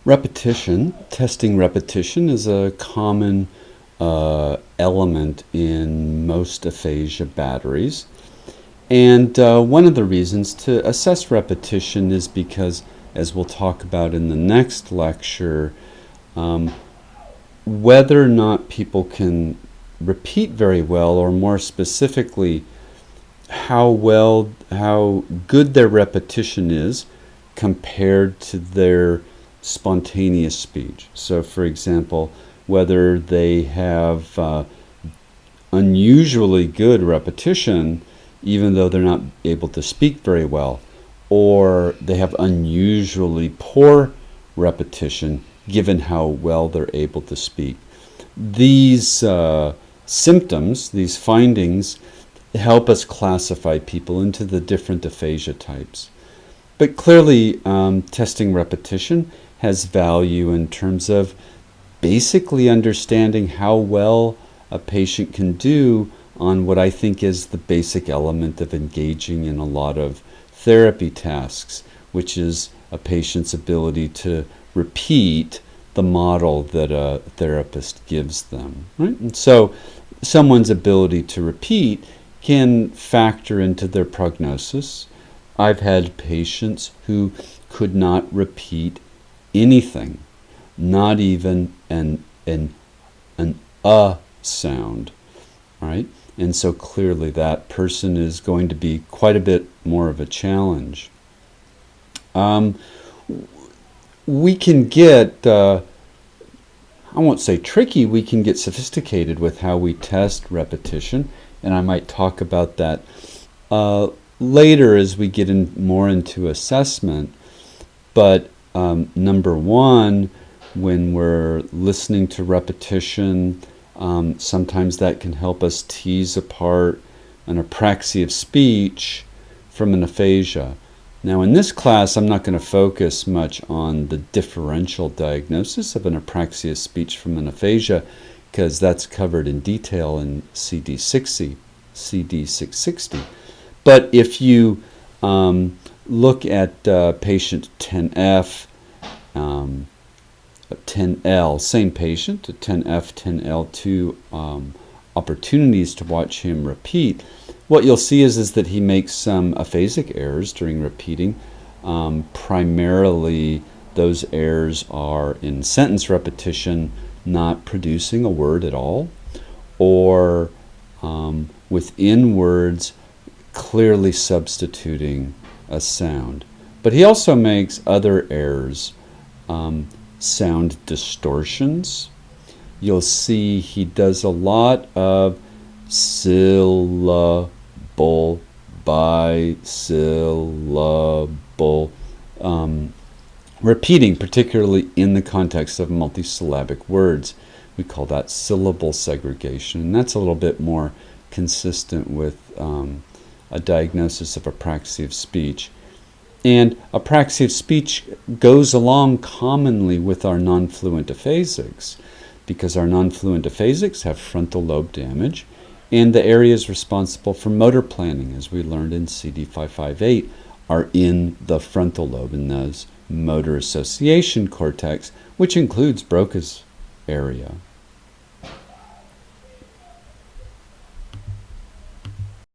Repetition, testing repetition is a common element in most aphasia batteries. And one of the reasons to assess repetition is because, as we'll talk about in the next lecture, um, whether or not people can repeat very well, or more specifically, how good their repetition is compared to their spontaneous speech. So, for example, whether they have unusually good repetition, even though they're not able to speak very well, or they have unusually poor repetition given how well they're able to speak. These symptoms, these findings, help us classify people into the different aphasia types. But clearly, testing repetition has value in terms of basically understanding how well a patient can do on what I think is the basic element of engaging in a lot of therapy tasks, which is a patient's ability to repeat the model that a therapist gives them. Right? And so someone's ability to repeat can factor into their prognosis. I've had patients who could not repeat anything, not even an sound, right? And so clearly that person is going to be quite a bit more of a challenge. We can get, I won't say tricky, we can get sophisticated with how we test repetition, and I might talk about that later as we get more into assessment. But number one, when we're listening to repetition, sometimes that can help us tease apart an apraxia of speech from an aphasia. Now, in this class, I'm not going to focus much on the differential diagnosis of an apraxia of speech from an aphasia, because that's covered in detail in CD660. But if you look at patient 10F, 10L, same patient, 10F, 10L2 opportunities to watch him repeat, what you'll see is that he makes some aphasic errors during repeating. Primarily, those errors are in sentence repetition, not producing a word at all, or within words, clearly substituting a sound. But he also makes other errors, sound distortions. You'll see he does a lot of syllable, bisyllable, repeating, particularly in the context of multisyllabic words. We call that syllable segregation, and that's a little bit more consistent with a diagnosis of apraxia of speech. And apraxia of speech goes along commonly with our non-fluent aphasics, because our non-fluent aphasics have frontal lobe damage, and the areas responsible for motor planning, as we learned in CD558, are in the frontal lobe, in those motor association cortex, which includes Broca's area.